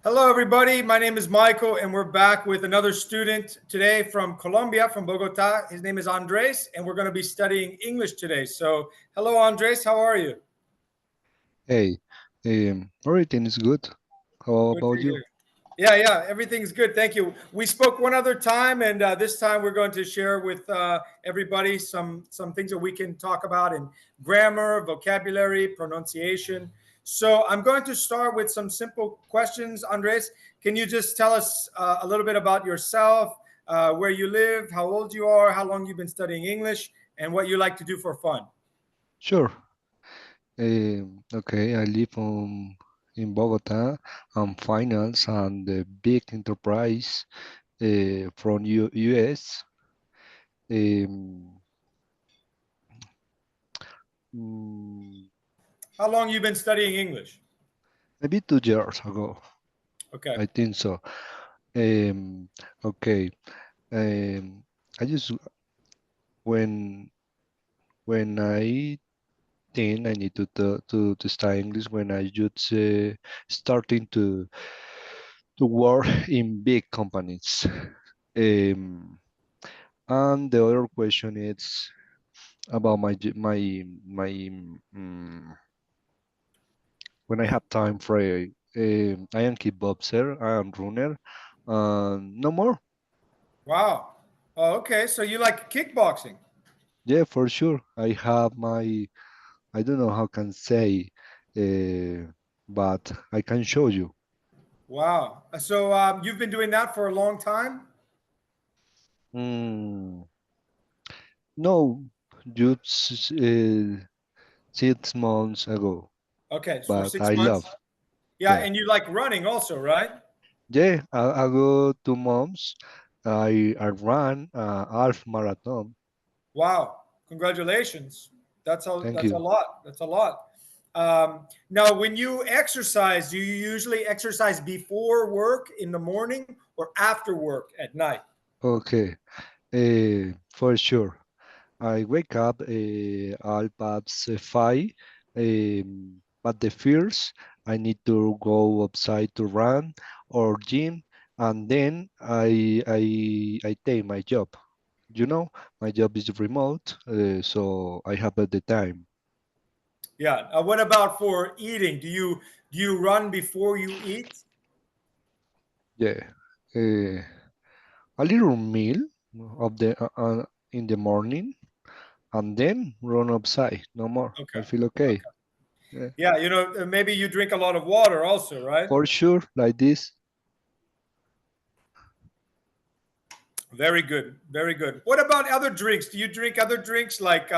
Hello, everybody. My name is Michael, and we're back with another student today from Colombia, from Bogota. His name is Andres, and we're going to be studying English today. So, hello, Andres. How are you? Hey, everything is good. How Good to about you? hear. Yeah, everything's good. Thank you. We spoke one other time, and this time we're going to share with everybody some things that we can talk about in grammar, vocabulary, pronunciation. So I'm going to start with some simple questions. Andres, can you just tell us a little bit about yourself, where you live, how old you are, how long you've been studying English, and what you like to do for fun? Sure. Okay, I live in Bogota. I'm finance and a big enterprise from US. Um, mm, How long you been studying English? Maybe 2 years ago. Okay. I think so. Um, okay. Um, I just when when I think I need to study English when I just starting to work in big companies. Um, and the other question is about my when I have time free. I am kickboxer, I am runner, no more. Wow. Oh, okay. So you like kickboxing? Yeah, for sure. I have my I don't know how can say, but I can show you. Wow. So you've been doing that for a long time? Mm, no, just 6 months ago, Okay, for but six I months. love. Yeah, Yeah. and you like running also, right? Yeah, I go 2 months. I ran half marathon. Wow. Congratulations. Thank That's a you. lot. That's a lot. Now, when you exercise, do you usually exercise before work in the morning or after work at night? Okay, for sure. I wake up all past 5, but the first I need to go outside to run or gym, and then I take my job. You know, my job is remote, so I have the time. Yeah. What about for eating? Do you run before you eat? Yeah. Uh, a little meal of the in the morning and then run outside. No more. I Okay. feel okay. Okay. Yeah. Yeah, maybe you drink a lot of water also, right? For sure, like this. Very good. Very good. What about other drinks? Do you drink other drinks like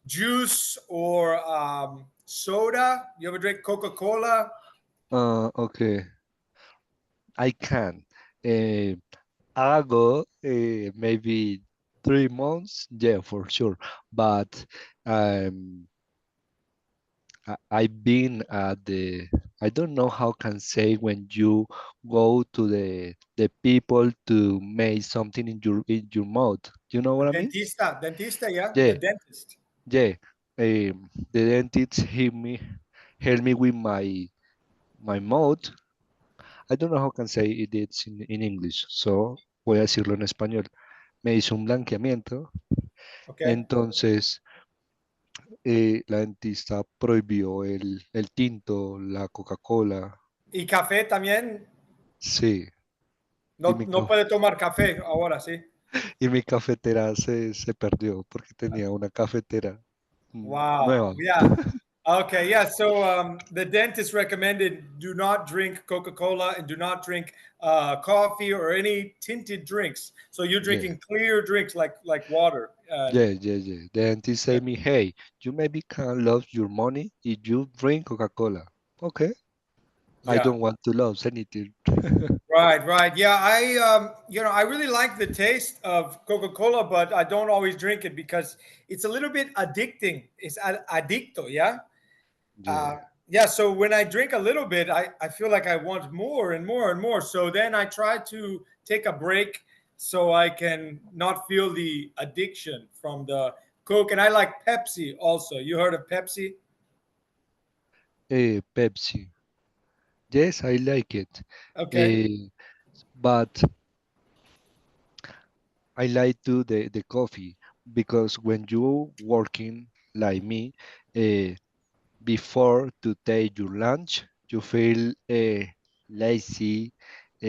juice or soda? You ever drink Coca-Cola? Okay, I can. Uh, Ago, maybe 3 months. Yeah, for sure. But um, I've been at I don't know how can say when you go to the people to make something in your mouth. You know A what I mean? dentista, yeah, the Yeah, dentist. yeah. The dentist help me with my mouth. I don't know how can say it is in English, so voy a decirlo en español. Me hizo un blanqueamiento, Okay. entonces la dentista prohibió el tinto, la Coca-Cola, Y café también. sí, y No, no puede tomar café ahora, sí. y mi cafetera se perdió porque tenía una cafetera Wow. nueva. Yeah. Okay. Yeah. So the dentist recommended do not drink Coca-Cola and do not drink coffee or any tinted drinks. So you're Yeah, drinking clear drinks like water. yeah. The dentist say me, hey, you maybe can lose your money if you drink Coca-Cola. Okay, I Yeah. don't want to lose anything. Right, right. Yeah, I really like the taste of Coca-Cola, but I don't always drink it because it's a little bit addicting. It's addicto, yeah. Uh, Yeah. yeah, so when I drink a little bit, I feel like I want more and more and more. So then I try to take a break so I can not feel the addiction from the Coke. And I like Pepsi also. You heard of Pepsi? Pepsi. Yes, I like it. Okay. Uh, but I like to the coffee because when you working like me, uh, before to take your lunch, you feel lazy,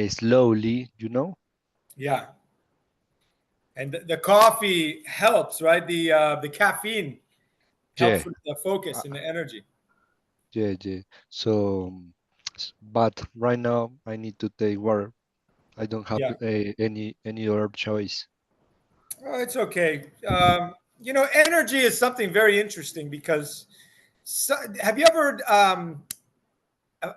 slowly, you know? Yeah. And the coffee helps, right? The caffeine helps Yeah, with the focus uh, and the energy. yeah, yeah. So, but right now I need to take water. I don't have Yeah. any other choice. Oh, it's okay. Energy is something very interesting because have you ever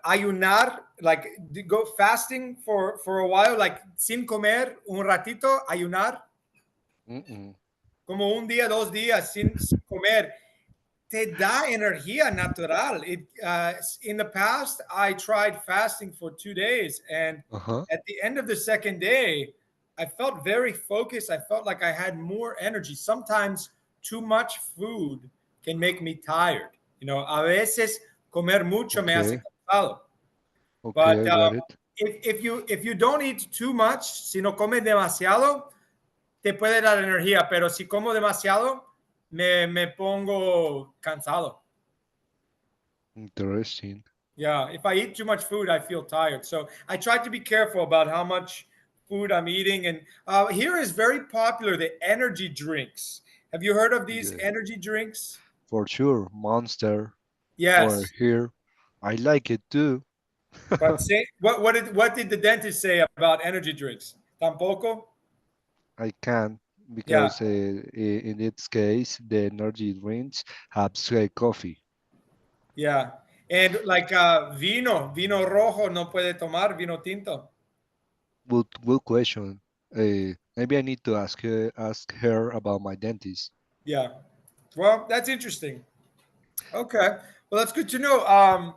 ayunar, like go fasting for a while, like sin comer un ratito, ayunar, Mm-mm. como un día, 2 días sin comer? Te da energía natural. In the past, I tried fasting for 2 days, and Uh-huh. at the end of the second day, I felt very focused. I felt like I had more energy. Sometimes too much food can make me tired. A veces comer mucho me hace Okay. cansado. Okay, But I got it. if you don't eat too much, si no comes demasiado, te puede dar energía. Pero si como demasiado, me pongo cansado. Interesting. Yeah, if I eat too much food, I feel tired. So I try to be careful about how much food I'm eating. And here is very popular the energy drinks. Have you heard of these Yeah, energy drinks? for sure. Monster or Yes, here. I like it too. but say what did the dentist say about energy drinks? Tampoco. I can Yeah, because in this case the energy drinks have coffee. yeah. And like vino rojo no puede tomar vino tinto. Good question. Maybe I need to ask her about my dentist. Yeah. Well, that's interesting. Okay. Well, that's good to know.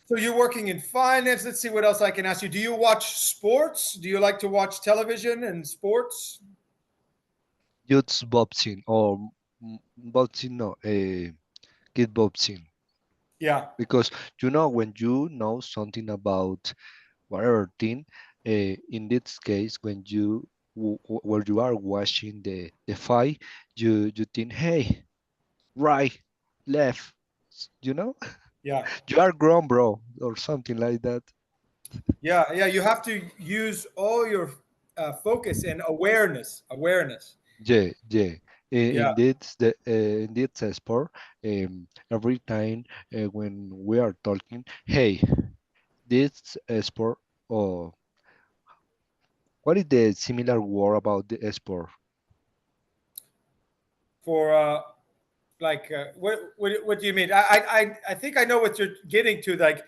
So you're working in finance. Let's see what else I can ask you. Do you watch sports? Do you like to watch television and sports? Just boxing or boxing, no, kickboxing. Yeah, Because when you know something about whatever thing, in this case, when where you are watching the fight, you think, hey, right, left, you know, yeah, you are grown, bro, or something like that. yeah. You have to use all your focus and awareness. Awareness. Yeah, yeah. Yeah, In this sport, every time when we are talking, hey, this sport, or what is the similar word about the sport? for what do you mean? I think I know what you're getting to. Like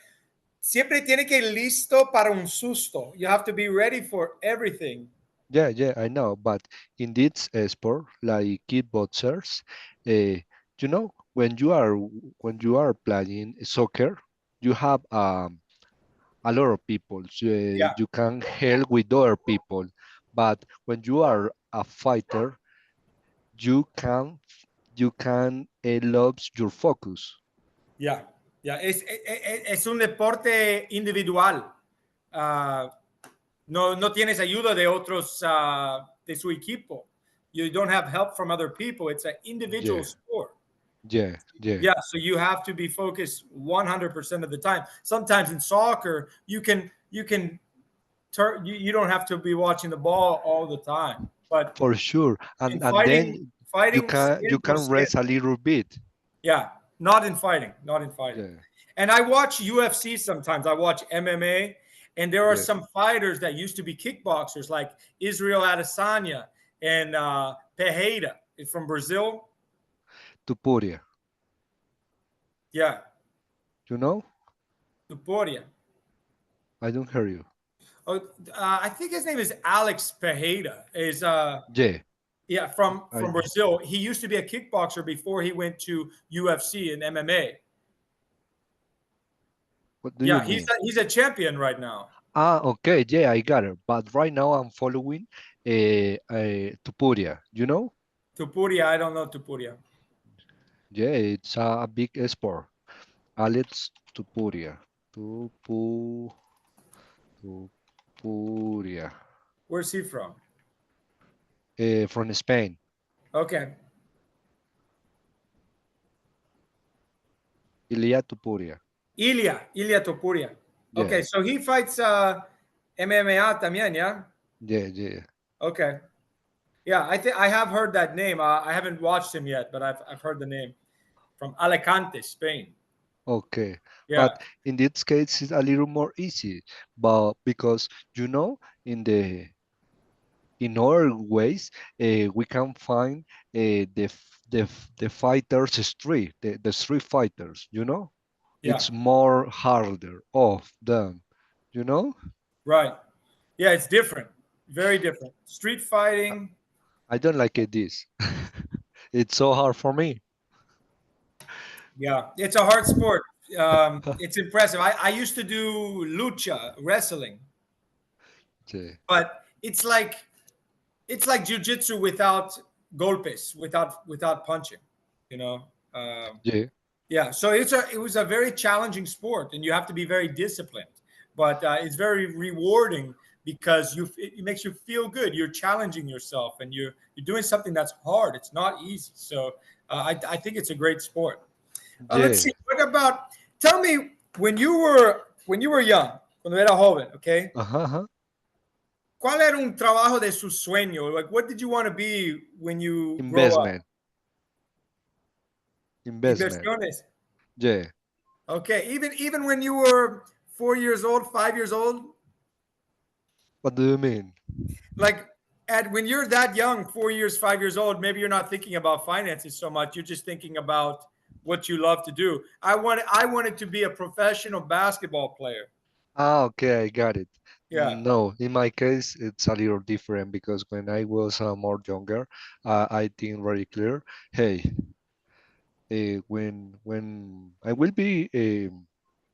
siempre tiene que listo para un susto. You have to be ready for everything. Yeah, yeah, I know. But in this sport, like kickboxers, when you are playing soccer, you have a lot of people. Yeah, You can help with other people. But when you are a fighter, you can lose your focus. yeah, yeah. Es un deporte individual. Ah, no tienes ayuda de otros de su equipo. You don't have help from other people. It's an individual Yeah, sport. yeah, yeah. Yeah, so you have to be focused 100% of the time. Sometimes in soccer, you can turn you don't have to be watching the ball all the time. But For sure. in And fighting, then fighting you can 100%. rest a little bit. Yeah, not in fighting, not in fighting. Yeah, And I watch UFC sometimes. I watch MMA, and there are yeah. some fighters that used to be kickboxers, like Israel Adesanya and Pereira from Brazil. Tupuria. Yeah, You know? Tuporia. I don't hear you. Oh, I think his name is Alex Pereira. Is Yeah, yeah, from I from know. Brazil. He used to be a kickboxer before he went to UFC and MMA. What do you Yeah, he's mean? a, he's a champion right now. Ah, okay. Yeah, I got it. But right now I'm following Tupuria. You know? Tupuria, I don't know Tupuria. Yeah, it's a big sport. Alex Tupuria. Tupu, Tupuria. Where's he from? From Spain. Okay. Ilia Tupuria. Ilia Topuria. Okay, Yeah, so he fights MMA también, yeah? yeah, yeah. Okay. Yeah, I think I have heard that name. I haven't watched him yet, but I've heard the name from Alicante, Spain. Okay, Yeah, but in this case, it's a little more easy, but because in in other ways, we can find the fighters street, the street fighters. yeah, It's more harder of them. You know, right. Yeah, it's different. Very different. Street fighting. I don't like it this. It's so hard for me. Yeah, it's a hard sport. It's impressive. I used to do lucha wrestling, Yeah, but it's like jujitsu without golpes, without punching. You know. yeah, Yeah, so it was a very challenging sport, and you have to be very disciplined. But it's very rewarding because it makes you feel good. You're challenging yourself, and you're doing something that's hard. It's not easy. So I think it's a great sport. Let's yeah. see. What about? Tell me when you were young, cuando era joven, okay? Uh-huh. ¿Cuál era un trabajo de su sueño? Like, what did you want to be when you grow up? Investment, investment. Inversiones. Yeah. Okay, even when you were 4 years old, 5 years old, What do you mean? like at when you're that young, 4 years, 5 years old, maybe you're not thinking about finances so much. You're just thinking about what you love to do. I wanted to be a professional basketball player. Ah, okay, I got it. Yeah, No, in my case, it's a little different because when I was more younger, I think very clear. Hey, when I will be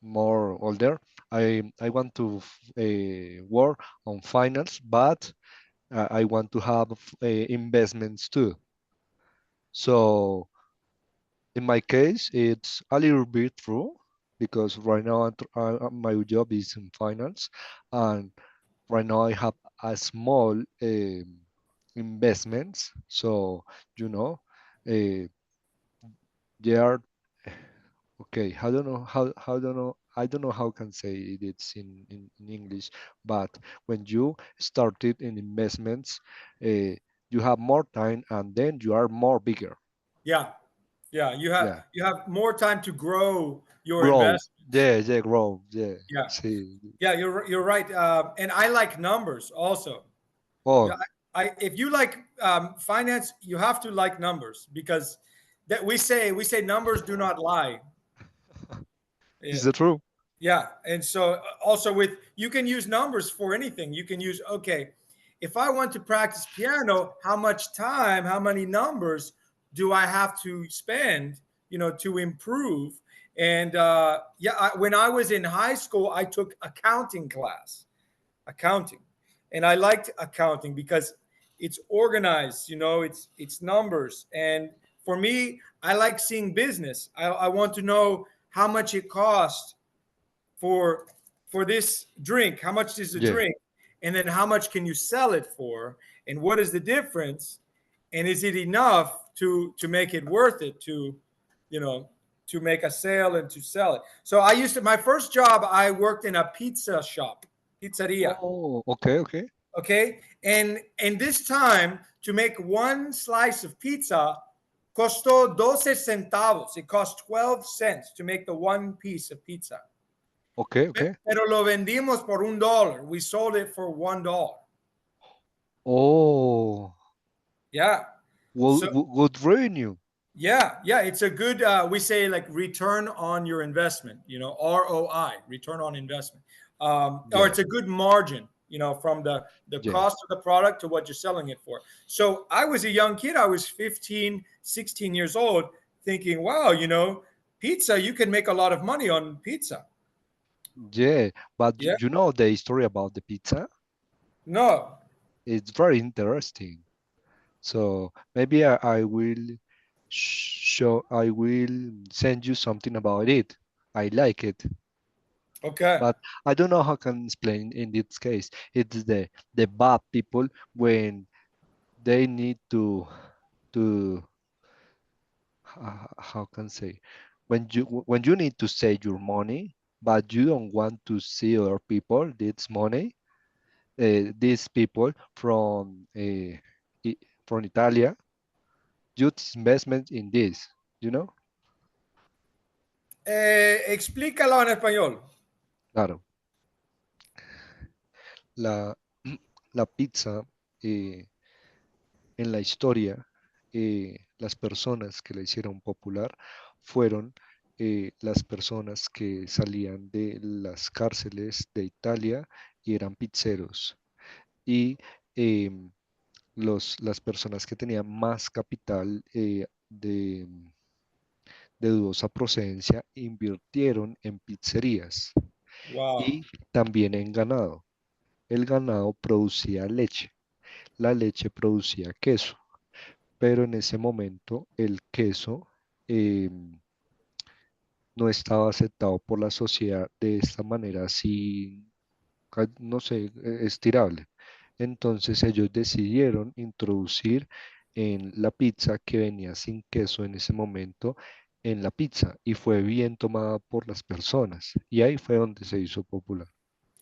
more older, I want to work on finance, but I want to have investments too. So in my case, it's a little bit true because right now my job is in finance, and right now I have a small investments. So you know, uh, they are okay. I don't know how don't know. I don't know how can say it's in English, but when you started in investments, you have more time and then you are more bigger. yeah, yeah. You have Yeah, you have more time to grow your grow. investments. Yeah, yeah, grow. Yeah. Yeah, See. yeah. You're right. And I like numbers also. Yeah, Oh, I if you like finance, you have to like numbers because that we say numbers do not lie. Yeah. is that true? Yeah, and so also with you can use numbers for anything. You can use okay, if I want to practice piano, how much time, how many numbers do I have to spend, to improve? And yeah, when I was in high school, I took accounting, and I liked accounting because it's organized. It's numbers, and for me, I like seeing business. I want to know how much it costs for this drink. How much is the Yeah, drink? And then how much can you sell it for? And what is the difference? And is it enough to make it worth it you know to make a sale and to sell it? So my first job, I worked in a pizza shop, pizzeria. oh, okay, okay, Okay. And this time, to make one slice of pizza costó 12 centavos. It cost 12 cents to make the one piece of pizza. okay, okay. Pero lo vendimos por $1. We sold it for $1. Oh, Yeah. well, So good revenue. yeah, it's a good. We say like return on your investment. ROI, return on investment. Or Yeah, it's a good margin. From the yeah, cost of the product to what you're selling it for. So I was a young kid. I was 15, 16 years old, thinking, wow, pizza. You can make a lot of money on pizza. yeah. But Yeah. you know the story about the pizza? No. It's very interesting. So maybe I will I will send you something about it. I like it. Okay. But I don't know how can explain in this case. It's the bad people when they need to how can say when you need to save your money, but you don't want to see other people this money. These people I- from Italia use investment in this. You know, Explícalo en español. claro. La la pizza. eh, En la historia, las personas que la hicieron popular fueron las personas que salían de las cárceles de Italia y eran pizzeros. Y em, las personas que tenían más capital de dudosa procedencia invirtieron en pizzerías Wow. y también en ganado. El ganado producía leche, la leche producía queso, pero en ese momento el queso eh, no estaba aceptado por la sociedad de esta manera así, no sé, estirable. Entonces ellos decidieron introducir en la pizza que venía sin queso en ese momento en la pizza y fue bien tomada por las personas y ahí fue donde se hizo popular.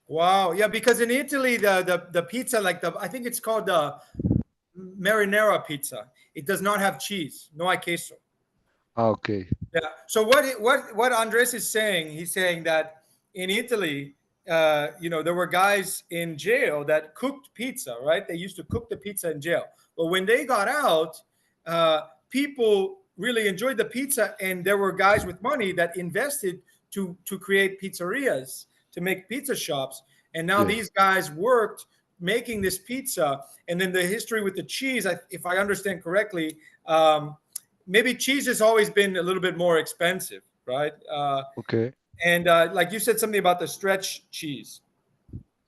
Wow. Yeah, because in Italy, the pizza, like I think it's called the marinara pizza. It does not have cheese. No hay queso. Ah, ok, Yeah. So what Andres is saying, he's saying that in Italy, there were guys in jail that cooked pizza, right? They used to cook the pizza in jail. But when they got out, people really enjoyed the pizza, and there were guys with money that invested to create pizzerias, to make pizza shops. And now yeah, these guys worked making this pizza. And then the history with the cheese, if I understand correctly, maybe cheese has always been a little bit more expensive, right? ok, And like you said, something about the stretch cheese.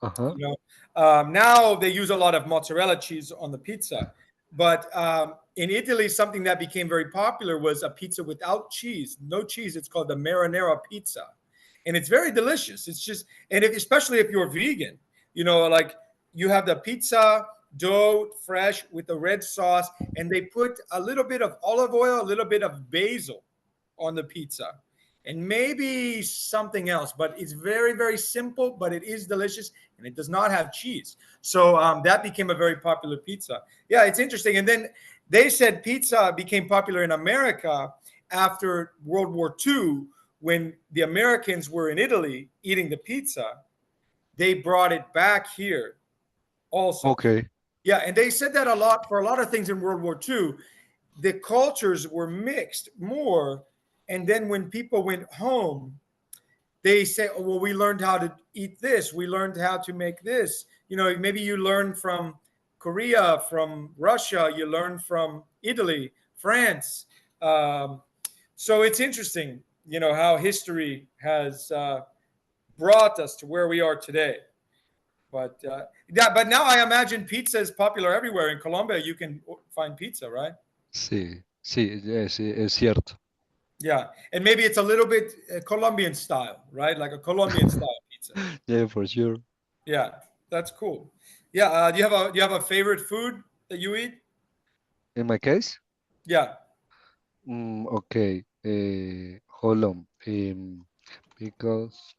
ajá, Now they use a lot of mozzarella cheese on the pizza, but in Italy, something that became very popular was a pizza without cheese, no cheese. It's called the marinara pizza, and it's very delicious. It's just, and especially if you're vegan, like you have the pizza dough fresh with the red sauce, and they put a little bit of olive oil, a little bit of basil on the pizza, and maybe something else. But it's very, very simple, but it is delicious, and it does not have cheese. So that became a very popular pizza. Yeah, it's interesting. And then they said pizza became popular in America after World War II, when the Americans were in Italy eating the pizza. They brought it back here also. ok, Yeah, and they said that a lot for a lot of things in World War II. The cultures were mixed more. And then when people went home, they say, oh, well, we learned how to eat this. We learned how to make this. Maybe you learn from Korea, from Russia, you learn from Italy, France. Um, so it's interesting, how history has brought us to where we are today. But yeah, but now I imagine pizza is popular everywhere. In Colombia, you can find pizza, right? sí, sí, es cierto. Yeah, and maybe it's a little bit Colombian style, right? Like a Colombian style pizza. Yeah, for sure. Yeah, that's cool. Yeah, do you have a favorite food that you eat? In my case, Yeah, okay, hold on. Because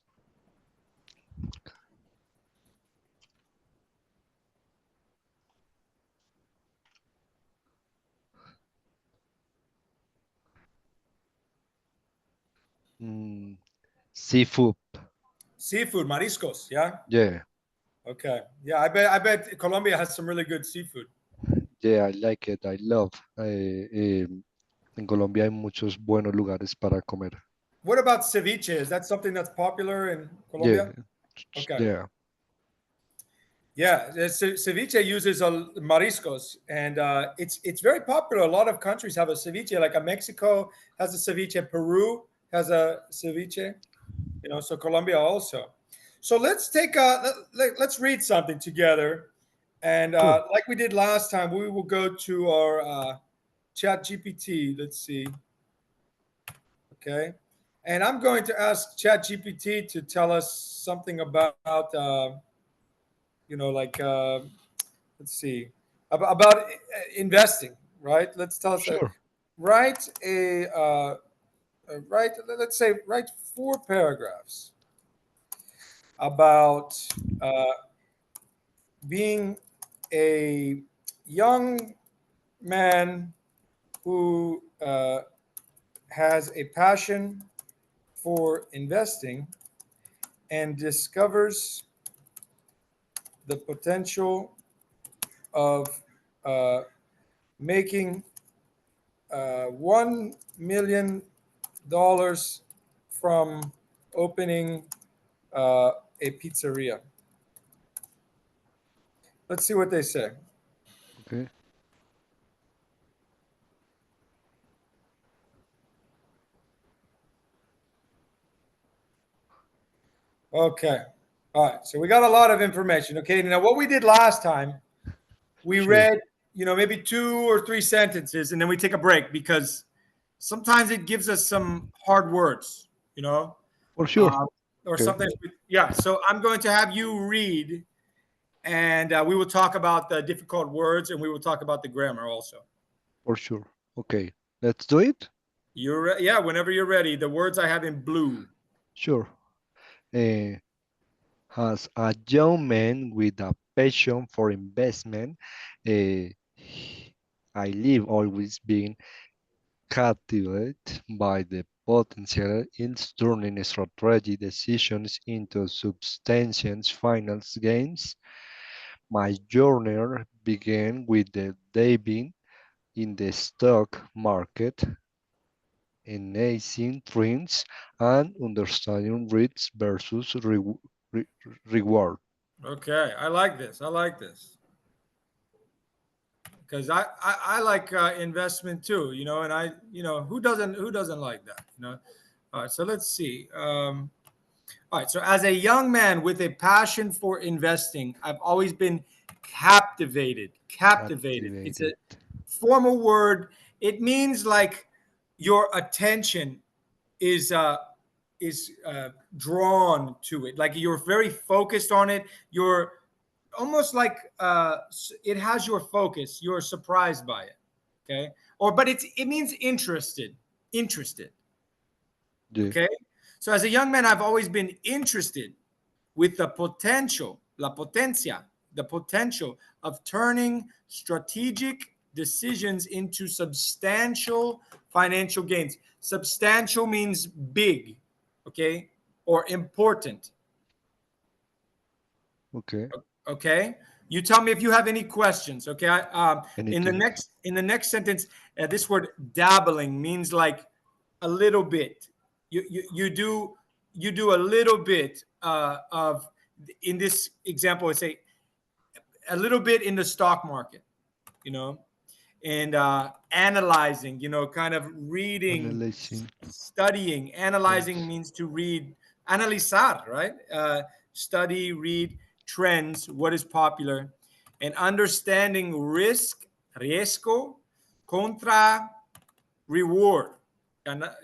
mm, seafood. seafood, mariscos. Yeah. Yeah, Okay. Yeah, I bet Colombia has some really good seafood. yeah, I like it. I love. En Colombia hay muchos buenos lugares para comer. What about ceviche? Is that something that's popular in Yeah, Colombia? Okay. yeah. Yeah, ceviche uses mariscos, and it's very popular. A lot of countries have a ceviche. Like Mexico has a ceviche, Peru has a ceviche. So Colombia also. So let's read something together, and Cool. like we did last time, we will go to our Chat GPT. Let's see. Okay. And I'm going to ask ChatGPT to tell us something about, like, let's see, about investing, right? Let's tell us, Sure, write write, let's say, write 4 paragraphs about uh, being a young man who has a passion for investing and discovers the potential of uh, making $1 million from opening a pizzeria. Let's see what they say. okay, Okay. All right. So we got a lot of information. Okay. Now, what we did last time, we sure, read, maybe 2 or 3 sentences, and then we take a break because sometimes it gives us some hard words, you know, for sure. uh, or Okay, sometimes, yeah. So I'm going to have you read, and we will talk about the difficult words, and we will talk about the grammar also. for sure. Okay, let's do it. Yeah, whenever you're ready. The words I have in blue. Sure. Uh, as a young man with a passion for investment, uh, I live always being captivated by the potential in turning strategy decisions into substantial finance gains. My journey began with the diving in the stock market, analyzing trends and understanding risks versus re- reward. Okay, I like this. I like this because I like investment too. And who doesn't like that? All right, so let's see. All right, so as a young man with a passion for investing, I've always been captivated. Captivated. It's a Captivated. formal word. It means like your attention is uh is drawn to it. Like you're very focused on it. You're almost like it has your focus. You're surprised by it. Okay. But it means interested. Interested. Yeah. Okay. So as a young man, I've always been interested with the potential, la potencia, the potential of turning strategic decisions into substantial financial gains. Substantial means big, okay, or important, Okay. okay. You tell me if you have any questions, okay. In the Anything. next sentence, this word dabbling means like a little bit. You do a little bit of, in this example, I say a little bit in the stock market, you know, and analyzing, kind of reading, Analyzing. studying. Analyzing Yes. means to read, analizar, right? Study, read trends, what is popular, and understanding riesgo, contra, reward.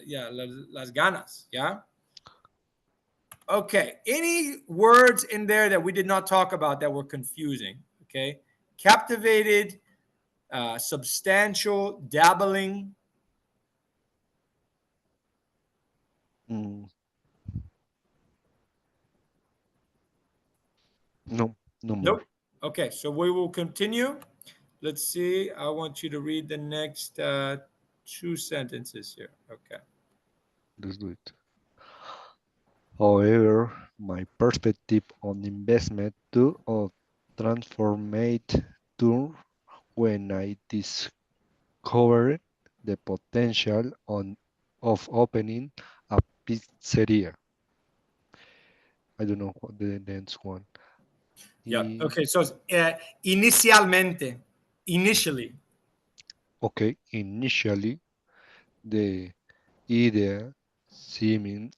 Yeah, las ganas, yeah. Okay. Any words in there that we did not talk about that were confusing? Okay. Captivated, substantial, dabbling. Mm, no, no more. Nope. Okay. So we will continue. Let's see. I want you to read the next 2 sentences here. Okay. Let's do it. However, my perspective on investment too transformed to when I discovered the potential of opening a pizzeria. I don't know what the next one. Yeah. I, Okay. So inicialmente, initially. okay, initially the idea seeming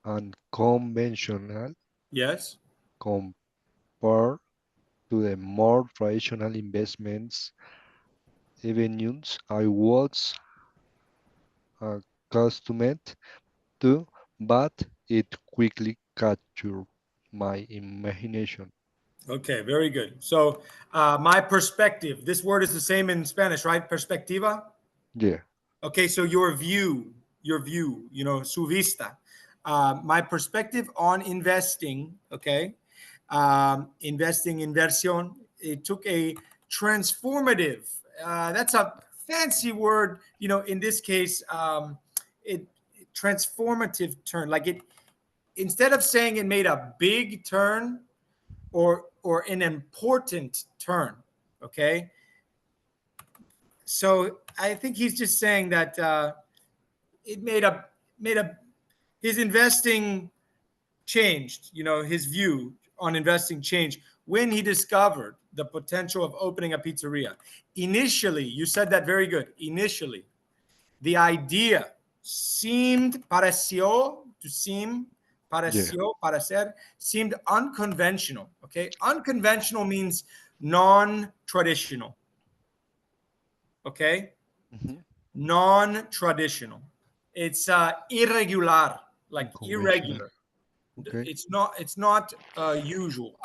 unconventional Yes. compared to the more traditional investments avenues I was accustomed to, but it quickly captured my imagination. Okay, very good. So, my perspective, this word is the same in Spanish, right? Perspectiva. Yeah. Okay, so your view, su vista. My perspective on investing, okay, investing, inversión, it took a transformative, that's a fancy word, in this case, it transformative turn, like it, instead of saying it made a big turn or an important turn, okay? So I think he's just saying that it made a his investing changed, his view on investing changed when he discovered the potential of opening a pizzeria. Initially, you said that very good. Initially, the idea Yeah. parecer, seemed unconventional. Okay, unconventional means non-traditional. Okay, Mhm. non-traditional. It's irregular, like Unconventional. irregular. Okay. It's not unusual.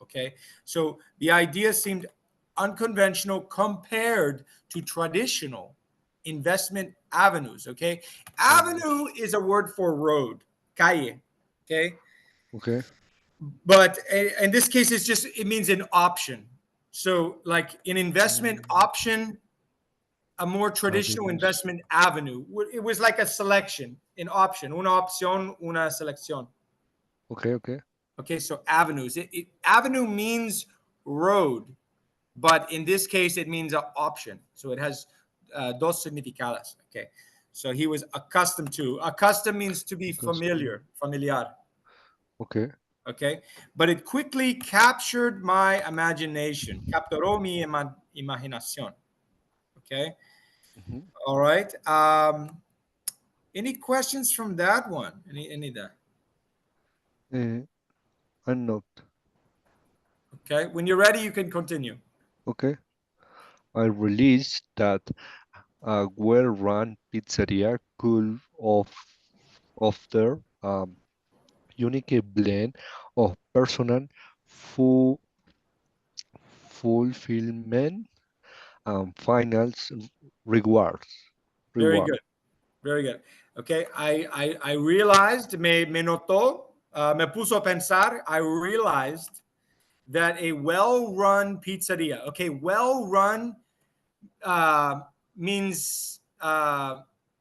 Okay, so the idea seemed unconventional compared to traditional investment avenues. Okay, Avenues. avenue is a word for road, calle. Okay, Okay. but in this case it means an option. So like an investment Mm, option, a more traditional avenues. investment avenue, it was like a selection, an option, una opción, una selección. Okay. Okay. Okay, so avenues. Avenue means road, but in this case, it means an option. So it has dos significados. Okay, so he was accustomed to. Accustomed means to be Custom. familiar, familiar. Okay. Okay, but it quickly captured my imagination. Capturó mi imaginación. Okay, Mhm. all right. Any questions from that one? Any that? Uh, I'm not. Okay, when you're ready, you can continue. Okay. I released that a well-run pizzeria could offer unique blend of personal fu- fulfillment and finals rewards. Very Reward. good. Very good. Okay, I realized, me notó, me puso a pensar, I realized that a well-run pizzeria, okay, well-run means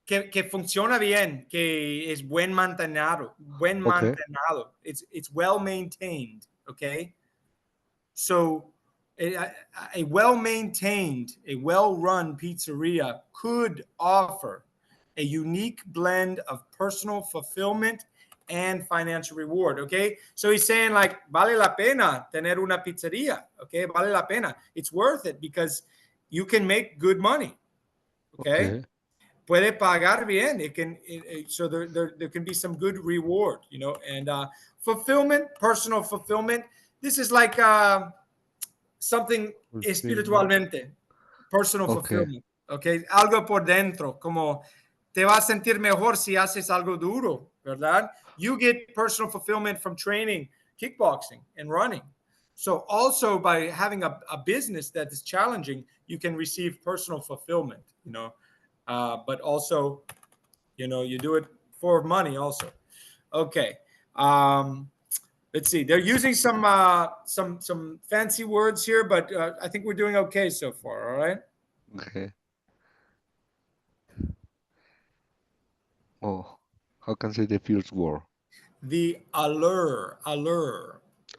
que funciona bien, que es buen Okay. mantenado. It's well maintained, okay? So a well-maintained, a well-run pizzeria could offer a unique blend of personal fulfillment and financial reward. Okay, so he's saying like vale la pena tener una pizzeria. Okay, vale la pena. It's worth it because you can make good money. Okay, Okay. puede pagar bien. So there can be some good reward. And fulfillment, personal fulfillment. This is like something Fulfillment. espiritualmente, personal Okay. fulfillment, ¿ok? Algo por dentro, como te vas a sentir mejor si haces algo duro, ¿verdad? You get personal fulfillment from training kickboxing and running. So also by having a business that is challenging, you can receive personal fulfillment, but also, you do it for money also. Okay. Let's see. They're using some fancy words here, but I think we're doing okay so far. All right. Okay. Oh, how can I say the first word? The allure.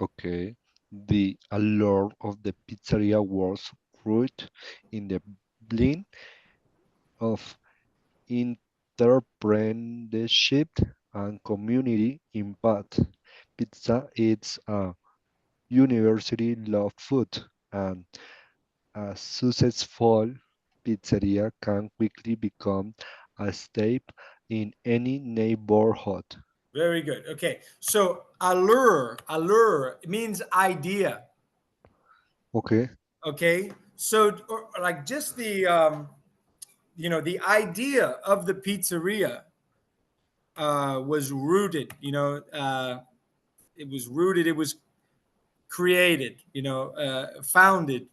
Okay. The allure of the pizzeria was rooted in the blend of entrepreneurship and community impact. Pizza is a university love food, and a successful pizzeria can quickly become a staple in any neighborhood. Very good. Okay. So allure means idea. Okay. Okay. So, like, just the the idea of the pizzeria was rooted. It was rooted. It was created. Founded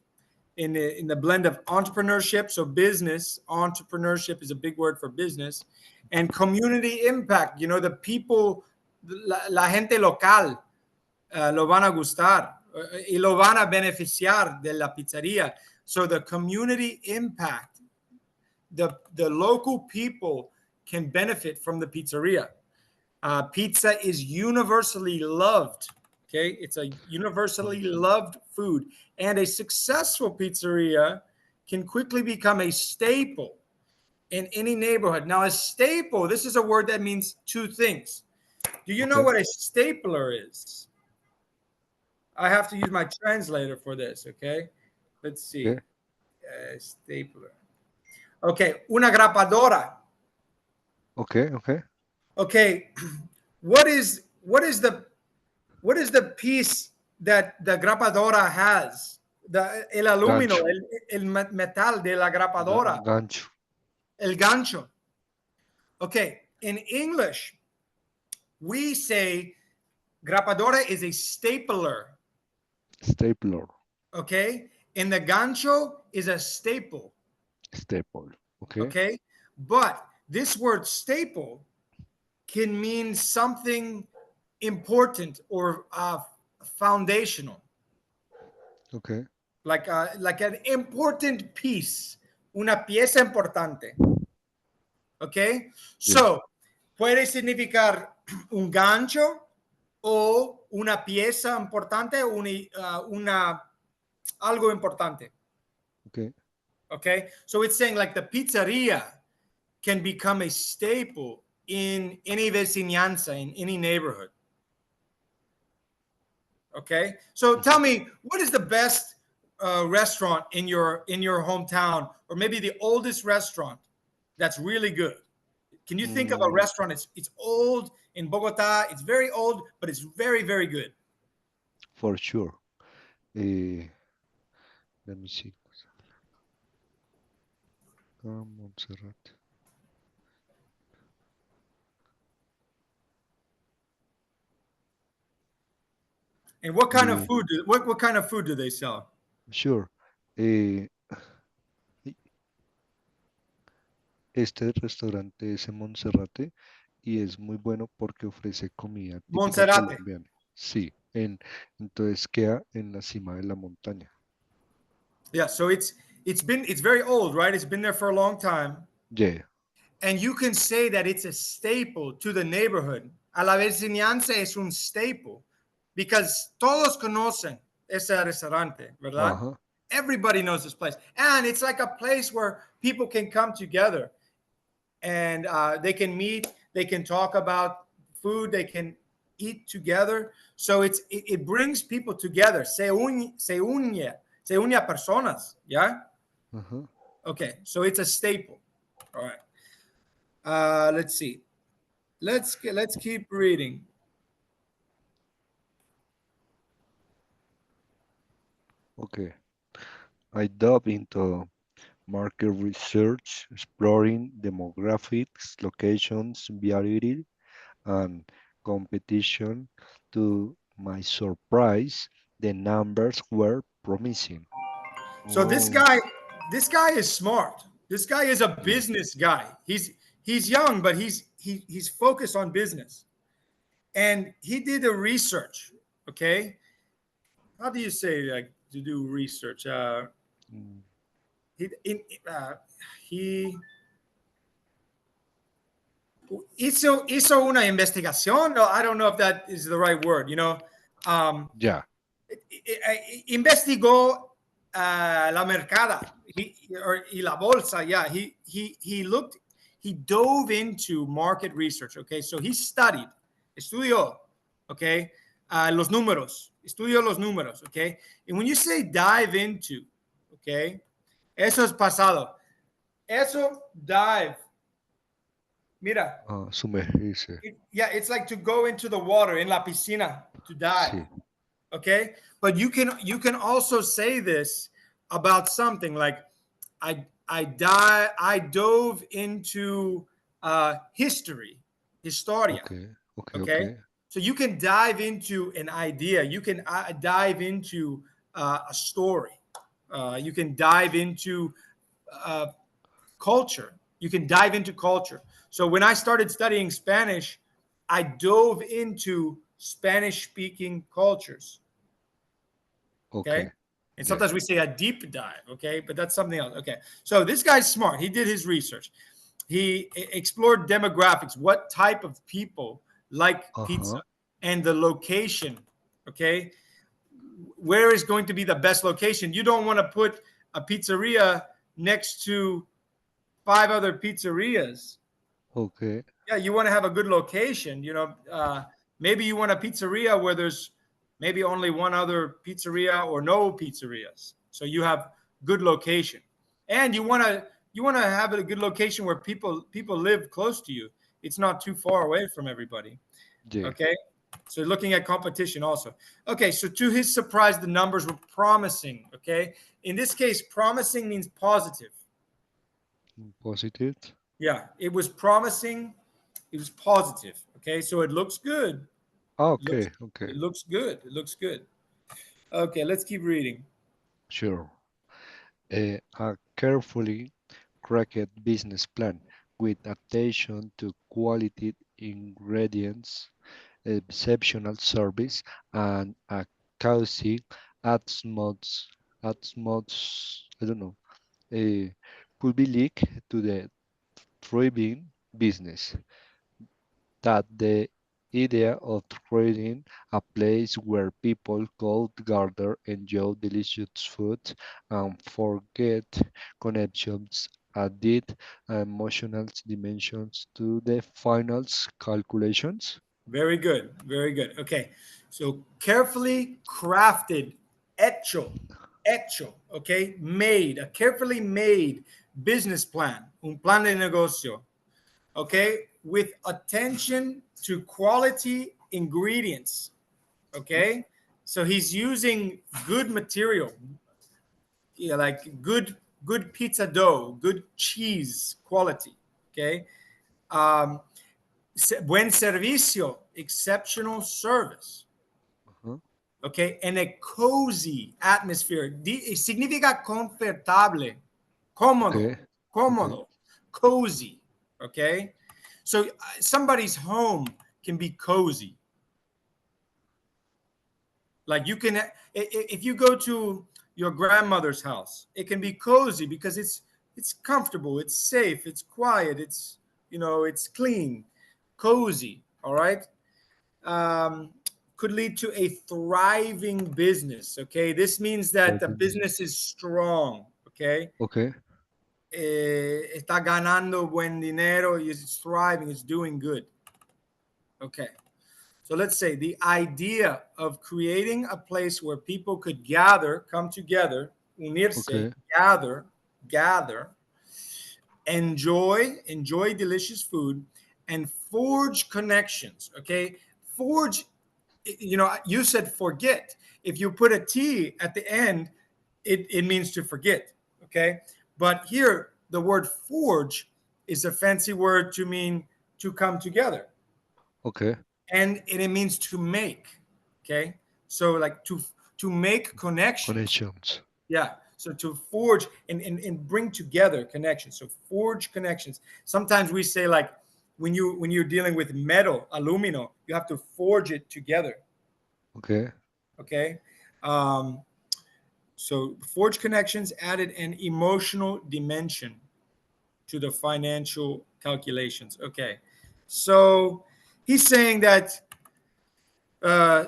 in the blend of entrepreneurship. So, business entrepreneurship is a big word for business, and community impact. The people, la gente local, lo van a gustar y lo van a beneficiar de la pizzería. So the community impact, the local people can benefit from the pizzeria. Pizza is universally loved. Okay, it's a universally loved food, and a successful pizzeria can quickly become a staple in any neighborhood. Now, a staple, this is a word that means two things. Do you know Okay. what a stapler is? I have to use my translator for this, okay? Let's see. Okay. Stapler. Okay, una grapadora. Okay. Okay. Okay, what is the piece that the grapadora has? El alumino, Gancho. el metal de la grapadora, Gancho. el gancho. Okay, in English, we say grapadora is a stapler. Stapler. Okay, and the gancho is a staple. Staple. Okay. Okay, but this word staple can mean something important or foundational, Okay. like an important piece, una pieza importante. Okay, Yeah. so puede significar un gancho o una pieza importante, algo importante. Okay. Okay, so it's saying like the pizzeria can become a staple in any vecinanza, in any neighborhood. Okay, so tell me, what is the best restaurant in your hometown, or maybe the oldest restaurant that's really good? Can you think of a Mm, restaurant? It's old in Bogota. It's very old, but it's very, very good. for sure. Eh, Let me see. Montserrat. And what kind of Eh, food? What kind of food do they sell? sure. Eh, Este restaurante es en Monserrate y es muy bueno porque ofrece comida típica Monserrate. colombiana. Sí, entonces queda en la cima de la montaña. Yeah, so it's very old, right? It's been there for a long time. Yeah. And you can say that it's a staple to the neighborhood. A la vecinanza es un staple because todos conocen ese restaurante, ¿verdad? Ajá. Everybody knows this place. And it's like a place where people can come together and they can meet, they can talk about food, they can eat together. So it brings people together. Se une a personas, ¿ya? Ajá. Okay, so it's a staple. All right. Let's see. Let's keep reading. Okay. I dove into market research, exploring demographics, locations, variety, and competition. To my surprise, the numbers were promising. So this Oh, guy, is smart. This guy is a yeah. business guy. He's young, but he's focused on business, and he did the research. Okay, how do you say like to do research? Mm, He in, he hizo una investigación. No, I don't know if that is the right word. yeah. Investigó la mercada y la bolsa. Yeah, he looked, he dove into market research. Okay, so he estudió. Okay, estudió los números. Okay, and when you say dive into, okay, eso es pasado. Eso dive. Mira, Sumergirse. yeah, it's like to go into the water in la piscina to dive. Sí. Okay, but you can also say this about something like I dove into history, historia. Okay. Okay. Okay, Okay. so you can dive into an idea. You can dive into a story. You can dive into uh, culture. You can dive into culture. So when I started studying Spanish, I dove into Spanish speaking cultures. Okay. Okay. And Yeah. sometimes we say a deep dive. Okay. But that's something else. Okay. So this guy's smart. He did his research. He explored demographics, what type of people like pizza Uh-huh. and the location. Okay. Where is going to be the best location? You don't want to put a pizzeria next to five other pizzerias. Okay. Yeah, you want to have a good location. Maybe you want a pizzeria where there's maybe only one other pizzeria or no pizzerias. So you have good location, and you want to have a good location where people live close to you. It's not too far away from everybody. Yeah. Okay. So looking at competition also. Okay. So to his surprise, the numbers were promising. Okay. In this case, promising means positive. Positive. Yeah. It was promising. It was positive. Okay. So it looks good. It looks, Okay. Okay. it looks good. It looks good. Okay. Let's keep reading. Sure. A carefully crafted business plan with attention to quality ingredients, exceptional service, and a cozy atmos I don't know, uh, could be linked to the thriving business. That the idea of creating a place where people could gather, enjoy delicious food, and forget connections added emotional dimensions to the finals calculations. Very good. Very good. Okay. So carefully crafted, hecho, okay, made, a carefully made business plan, un plan de negocio, okay, with attention to quality ingredients, okay? So he's using good material, yeah, like good pizza dough, good cheese quality, okay? Um, buen servicio, exceptional service. Uh-huh. Okay, and a cozy atmosphere. Significa confortable, cómodo, Okay, okay, cómodo, cozy. Okay, so somebody's home can be cozy. Like you can, if you go to your grandmother's house, it can be cozy because it's comfortable, it's safe, it's quiet, it's clean, cozy. All right. um, could lead to a thriving business. Okay, this means that the driving business business. is strong. Okay, Okay, está ganando buen dinero. It's thriving. It's doing good. Okay, so let's say the idea of creating a place where people could gather, come together, unirse, okay, gather, enjoy delicious food, and forge connections. Okay, forge, you said forget. If you put a T at the end, it means to forget. Okay. But here, the word forge is a fancy word to mean to come together. okay. And it means to make. Okay. So like to make connections. Connections. Yeah. So to forge and bring together connections. So forge connections. Sometimes we say like when you're dealing with metal, aluminum, you have to forge it together. Okay, Okay. Um, so Forge Connections added an emotional dimension to the financial calculations. Okay. So he's saying that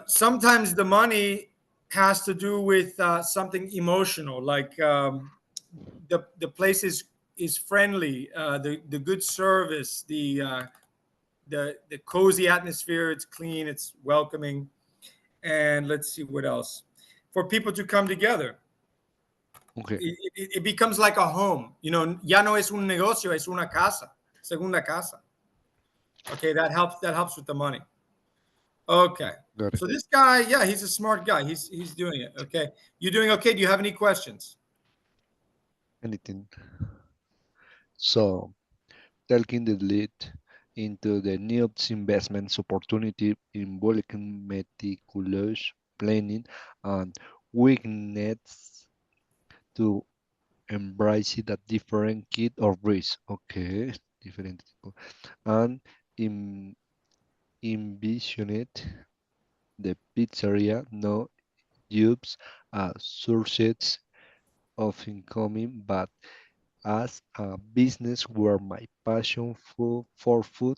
sometimes the money has to do with something emotional, like the place is friendly, the good service, the cozy atmosphere. It's clean, it's welcoming, and let's see what else. For people to come together, okay, it becomes like a home. Ya no es un negocio, es una casa, segunda casa. Okay, that helps with the money. Okay. got it. So this guy, yeah, he's a smart guy. He's doing it. Okay. You doing okay? Do you have any questions? anything. So, taking the lead into the new investment opportunity involving meticulous planning and willingness to embrace it at different kid or risk. Okay, different and in, envisioned the pizzeria no jobs as sources of income, but as a business where my passion for food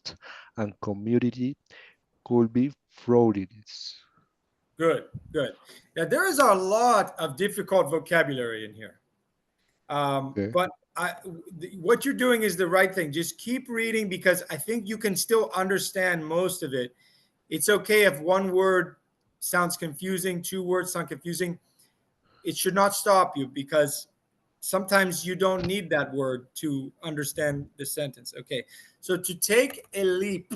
and community could be flourished. Good, good. Yeah, there is a lot of difficult vocabulary in here. Okay. But what you're doing is the right thing. Just keep reading because I think you can still understand most of it. It's okay if one word sounds confusing, two words sound confusing. It should not stop you because sometimes you don't need that word to understand the sentence. Okay. So to take a leap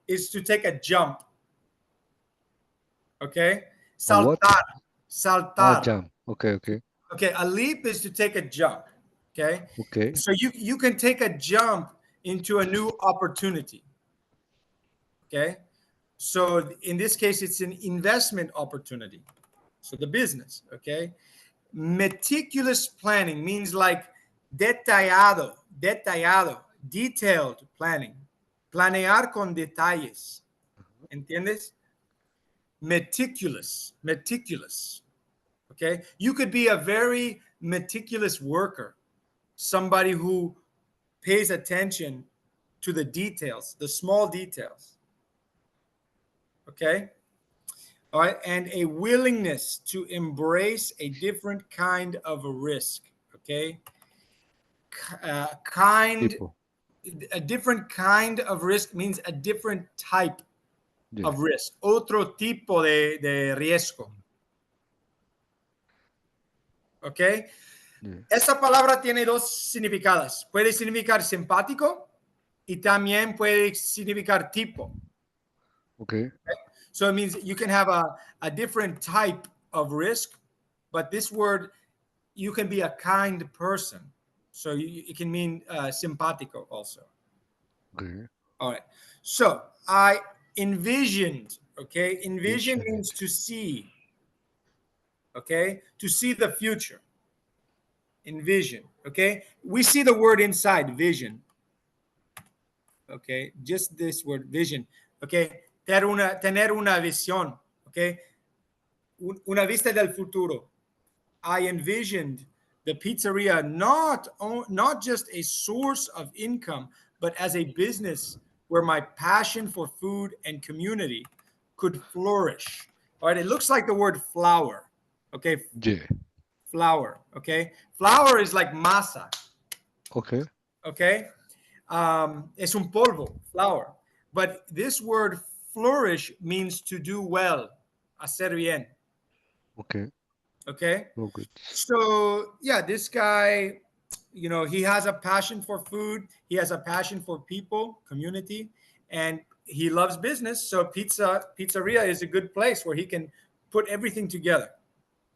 is to take a jump. Okay. A what? Saltar, Ah, saltar. jam. Okay, okay, Okay, a leap is to take a jump. Okay, okay, and so you can take a jump into a new opportunity. Okay, so in this case, it's an investment opportunity. So the business. Okay, meticulous planning means like detallado, detallado, detailed planning. Planear con detalles. ¿Entiendes? Meticulous, meticulous. Okay, you could be a very meticulous worker, somebody who pays attention to the details, the small details. Okay. All right. And a willingness to embrace a different kind of a risk. Okay. Kind, tipo. a different kind of risk means a different type Yeah, of risk. Otro tipo de riesgo. Okay. yeah. Esta palabra tiene dos significados. Puede significar simpático y también puede significar tipo. Okay, So it means you can have a different type of risk, but this word, you can be a kind person. So it can mean simpático also. okay. All right. So I envisioned, okay? Envision Vision means it. to see, okay? To see the future. Envision, okay? We see the word inside vision, okay? Just this word vision, okay? Tener una visión, okay? Una vista del futuro. I envisioned the pizzeria not just a source of income, but as a business where my passion for food and community could flourish. All right, it looks like the word flour. Okay, Yeah. flour. Okay, flour is like masa. Okay, Okay, es un polvo, flour. But this word flourish means to do well, hacer bien. okay. Okay, No good. so yeah, this guy, he has a passion for food. He has a passion for people, community, and he loves business. So pizzeria is a good place where he can put everything together.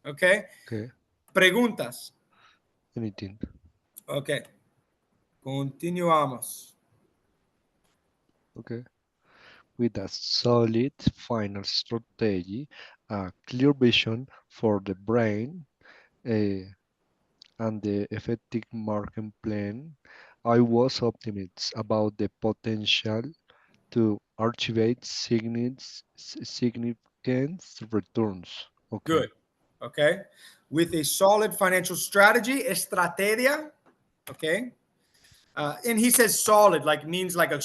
Okay. Okay. Preguntas. Anything. Okay. Continuamos. Okay. With a solid final strategy, a clear vision for the brain, uh, and the effective marketing plan, I was optimistic about the potential to achieve significant returns. Okay. Good. Okay. With a solid financial strategy, estrategia. Okay. And he says solid, like means like a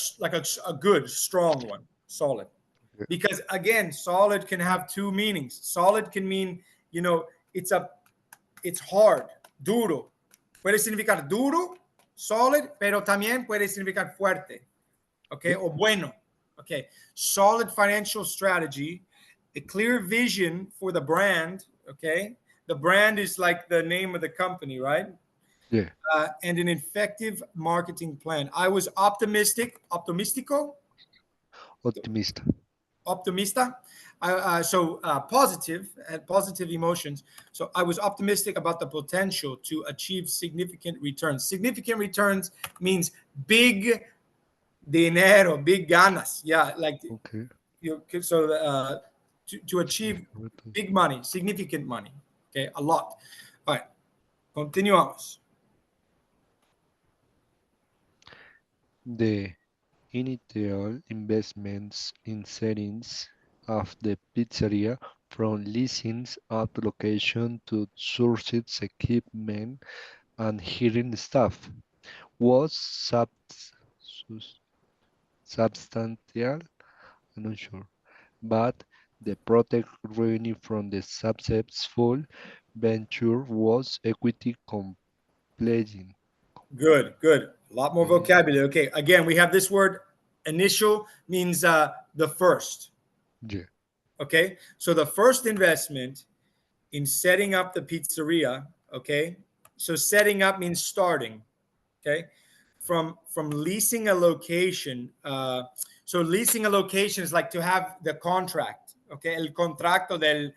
good, strong one. Solid. Okay. Because again, solid can have two meanings. Solid can mean, you know, it's hard, duro. Puede significar duro, solid, pero también puede significar fuerte, okay, Okay. o bueno. Okay, solid financial strategy, a clear vision for the brand, okay? The brand is like the name of the company, right? Yeah. And an effective marketing plan. I was optimistic, optimistico. Optimist. optimista. Positive, had positive emotions. So I was optimistic about the potential to achieve significant returns. Significant returns means big dinero, big ganas. Yeah, like Okay. to achieve big money, significant money. Okay, a lot. All right, continuamos. The initial investments in settings of the pizzeria, from leasing at location to sources, equipment, and hiring staff, was substantial. I'm not sure, but the project revenue from the successful venture was equity completing. Good, good. A lot more Completing. vocabulary. Okay, again, we have this word initial means the first. Yeah. Okay, so the first investment in setting up the pizzeria. Okay, so setting up means starting. Okay, from leasing a location. So leasing a location is like to have the contract. Okay, el contrato del